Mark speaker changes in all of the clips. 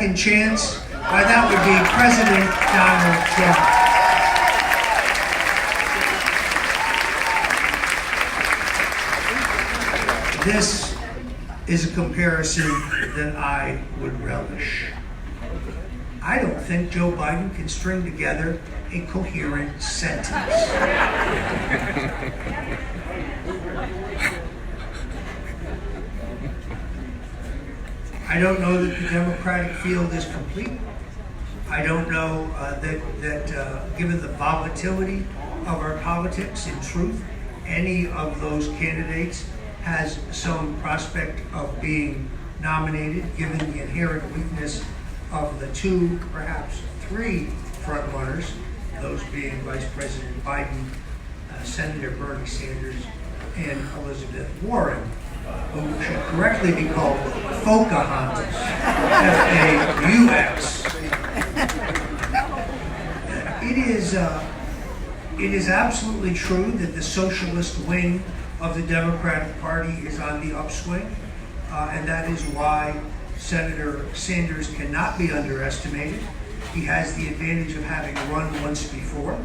Speaker 1: second chance, why that would be President Donald Trump. This is a comparison that I would relish. I don't think Joe Biden can string together a coherent sentence. I don't know that the Democratic field is complete. I don't know that given the volatility of our politics, in truth, any of those candidates has some prospect of being nominated, given the inherent weakness of the two, perhaps three frontrunners, those being Vice President Biden, Senator Bernie Sanders, and Elizabeth Warren, who should correctly be called Pocahontas, F-A-U-X. It is absolutely true that the socialist wing of the Democratic Party is on the upswing, and that is why Senator Sanders cannot be underestimated. He has the advantage of having run once before.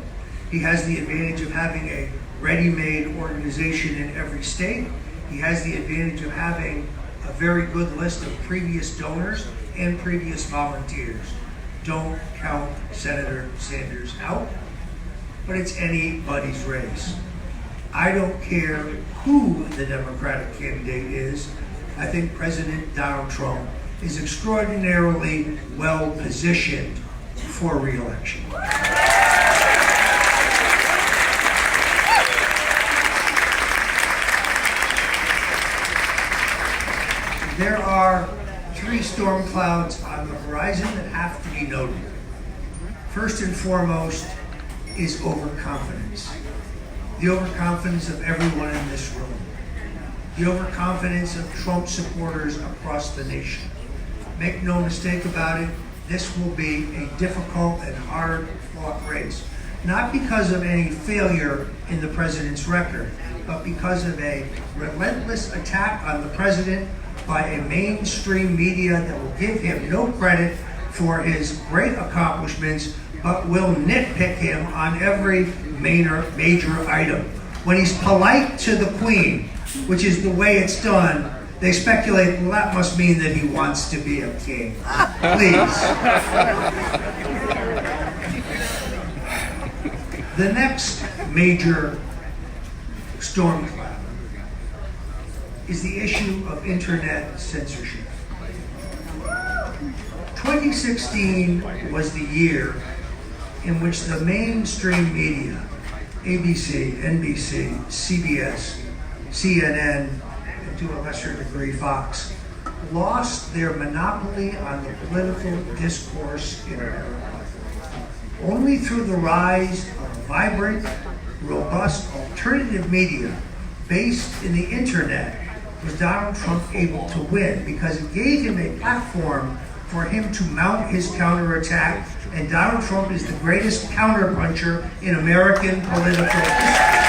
Speaker 1: He has the advantage of having a ready-made organization in every state. He has the advantage of having a very good list of previous donors and previous volunteers. Don't count Senator Sanders out, but it's anybody's race. I don't care who the Democratic candidate is. I think President Donald Trump is extraordinarily well positioned for re-election. There are three storm clouds on the horizon that have to be noted. First and foremost is overconfidence. The overconfidence of everyone in this room. The overconfidence of Trump supporters across the nation. Make no mistake about it, this will be a difficult and hard-fought race. Not because of any failure in the president's record, but because of a relentless attack on the president by a mainstream media that will give him no credit for his great accomplishments, but will nitpick him on every major item. When he's polite to the Queen, which is the way it's done, they speculate, well, that must mean that he wants to be a king. Please. The next major storm cloud is the issue of internet censorship. 2016 was the year in which the mainstream media, ABC, NBC, CBS, CNN, and to a lesser degree Fox, lost their monopoly on the political discourse in America. Only through the rise of vibrant, robust alternative media based in the internet was Donald Trump able to win, because it gave him a platform for him to mount his counterattack, and Donald Trump is the greatest counterpuncher in American political history.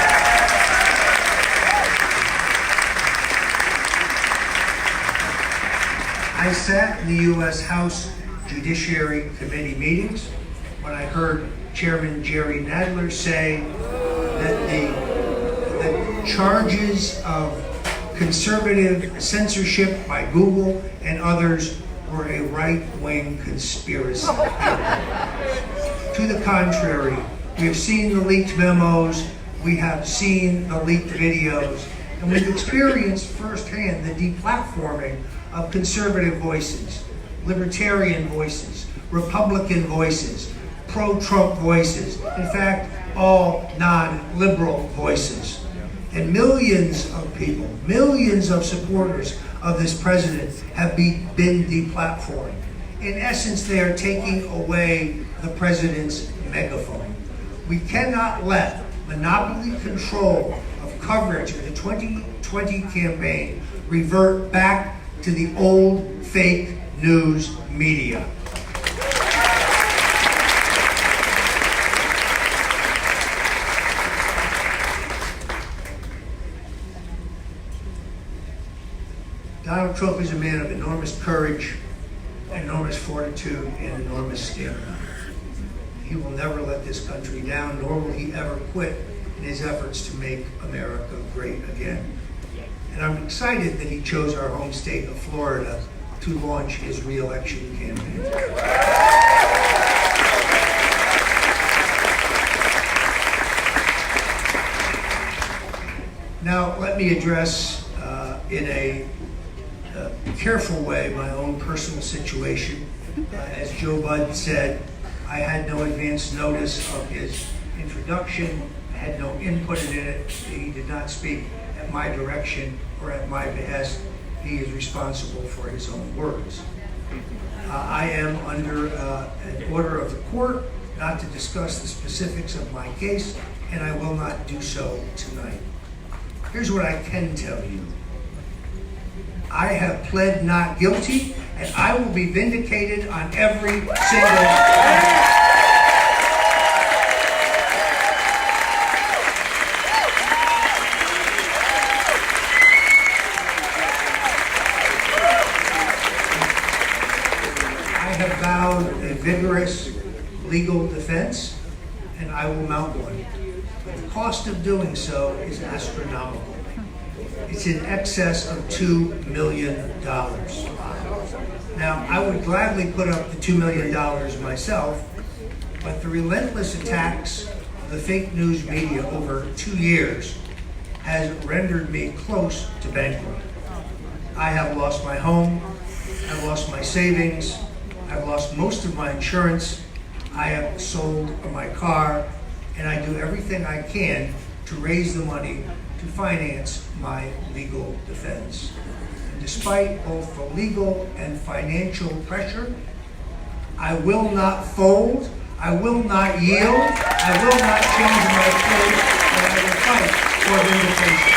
Speaker 1: I sat in the U.S. House Judiciary Committee meetings when I heard Chairman Jerry Nadler say that the charges of conservative censorship by Google and others were a right-wing conspiracy. To the contrary, we have seen the leaked memos, we have seen the leaked videos, and we've experienced firsthand the deplatforming of conservative voices, libertarian voices, Republican voices, pro-Trump voices, in fact, all non-liberal voices. And millions of people, millions of supporters of this president have been deplatformed. In essence, they are taking away the president's megaphone. We cannot let monopoly control of coverage of the 2020 campaign revert back to the old fake news media. Donald Trump is a man of enormous courage enormous fortitude and enormous stamina. He will never let this country down, nor will he ever quit in his efforts to make America great again. And I'm excited that he chose our home state of Florida to launch his re-election campaign. Now, let me address in a careful way my own personal situation. As Joe Budd said, I had no advance notice of his introduction. I had no input in it. He did not speak at my direction or at my behest. He is responsible for his own words. I am under an order of the court not to discuss the specifics of my case, and I will not do so tonight. Here's what I can tell you. I have pled not guilty, and I will be vindicated on every single count. I have vowed a vigorous legal defense, and I will mount one. But the cost of doing so is astronomical. It's in excess of $2 million. Now, I would gladly put up the $2 million myself, but the relentless attacks of the fake news media over 2 years has rendered me close to bankrupt. I have lost my home, I've lost my savings, I've lost most of my insurance, I have sold my car, and I do everything I can to raise the money to finance my legal defense. And despite both the legal and financial pressure, I will not fold, I will not yield, I will not change my course, and I will fight for vindication.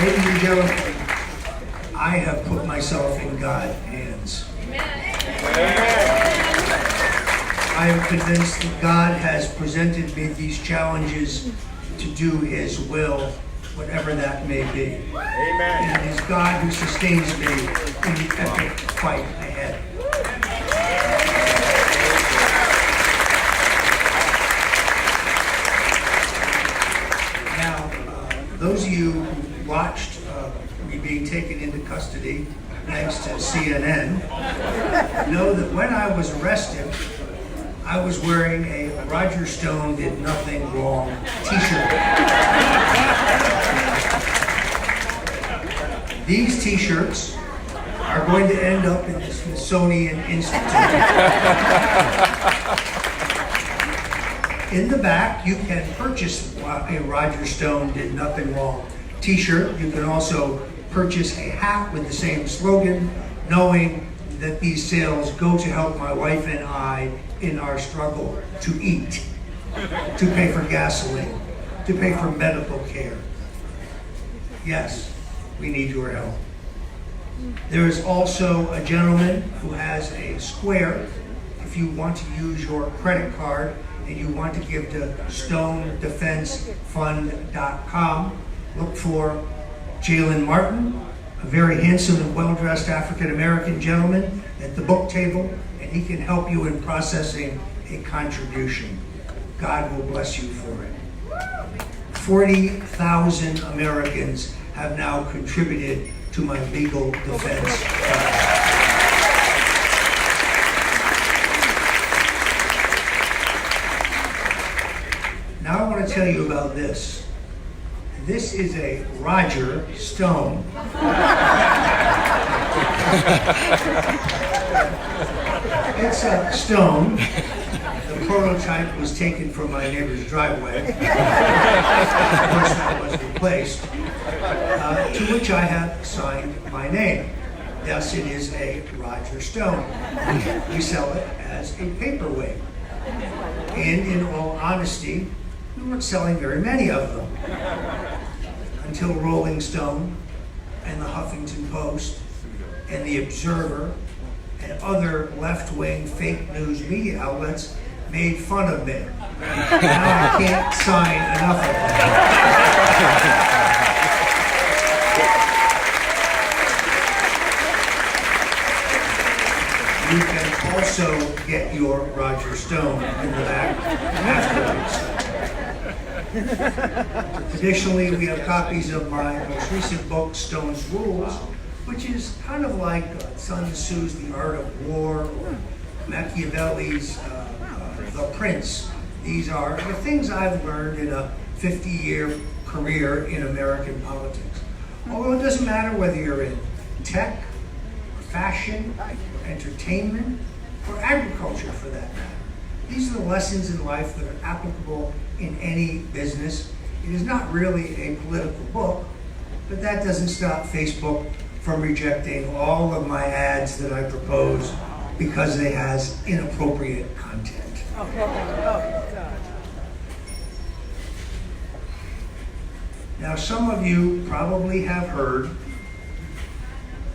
Speaker 1: Ladies and gentlemen, I have put myself in God's hands. I am convinced that God has presented me these challenges to do His will, whatever that may be. Amen. And it is God who sustains me in the epic fight ahead. Now, those of you who watched me being taken into custody, thanks to CNN, know that when I was arrested, I was wearing a Roger Stone Did Nothing Wrong t-shirt. These t-shirts are going to end up in the Smithsonian Institute. In the back, you can purchase a Roger Stone Did Nothing Wrong t-shirt. You can also purchase a hat with the same slogan, knowing that these sales go to help my wife and I in our struggle to eat, to pay for gasoline, to pay for medical care. Yes, we need your help. There is also a gentleman who has a square. If you want to use your credit card and you want to give to StoneDefenseFund.com, look for Jalen Martin, a very handsome and well-dressed African-American gentleman at the book table, and he can help you in processing a contribution. God will bless you for it. 40,000 Americans have now contributed to my legal defense fund. Now I want to tell you about this. This is a Roger Stone. It's a stone. The prototype was taken from my neighbor's driveway. Of course, that was replaced. To which I have signed my name. Yes, it is a Roger Stone. We sell it as a paperweight. And in all honesty, we weren't selling very many of them until Rolling Stone and the Huffington Post and the Observer and other left-wing fake news media outlets made fun of me. Now I can't sign enough of them. You can also get your Roger Stone in the back afterwards. Traditionally, we have copies of my most recent book, Stone's Rules, which is kind of like Sun Tzu's The Art of War, or Machiavelli's The Prince. These are the things I've learned in a 50-year career in American politics. Although it doesn't matter whether you're in tech, fashion, entertainment, or agriculture for that matter. These are the lessons in life that are applicable in any business. It is not really a political book, but that doesn't stop Facebook from rejecting all of my ads that I propose because they has inappropriate content. Now, some of you probably have heard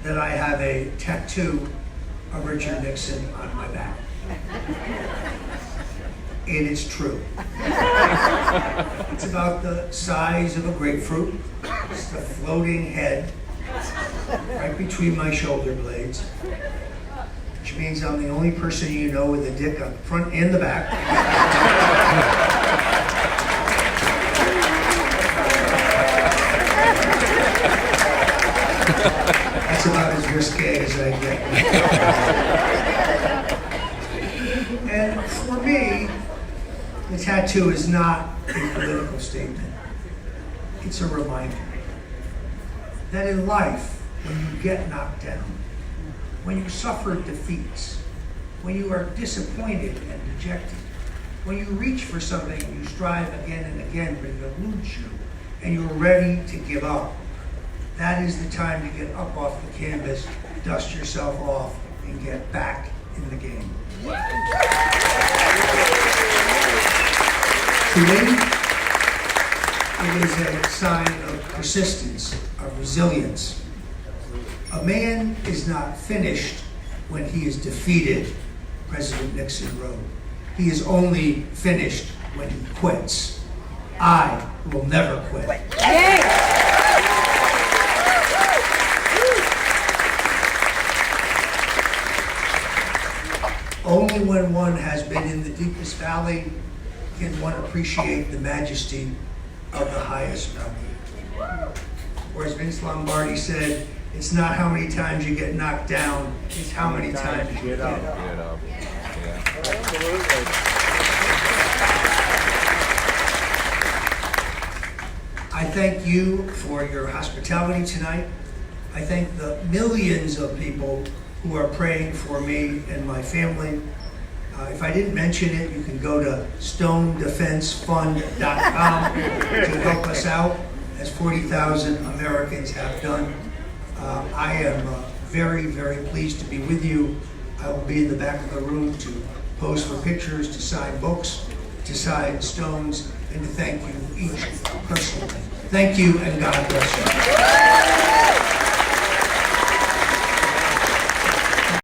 Speaker 1: that I have a tattoo of Richard Nixon on my back. And it's true. It's about the size of a grapefruit. It's the floating head right between my shoulder blades, which means I'm the only person you know with a dick on the front and the back. That's about as risque as I get. And for me, the tattoo is not a political statement. It's a reminder that in life, when you get knocked down, when you suffer defeats, when you are disappointed and dejected, when you reach for something and you strive again and again, but it eludes you, and you're ready to give up, that is the time to get up off the canvas, dust yourself off, and get back in the game. To me, it is a sign of persistence, of resilience. A man is not finished when he is defeated, President Nixon wrote. He is only finished when he quits. I will never quit. Only when one has been in the deepest valley can one appreciate the majesty of the highest mountain. Or as Vince Lombardi said, it's not how many times you get knocked down, it's how many times you get up. Yeah. Absolutely. I thank you for your hospitality tonight. I thank the millions of people who are praying for me and my family. If I didn't mention it, you can go to stonedefensefund.com to help us out, as 40,000 Americans have done. I am very, very pleased to be with you. I will be in the back of the room to pose for pictures, to sign books, to sign stones, and to thank you each personally. Thank you, and God bless you.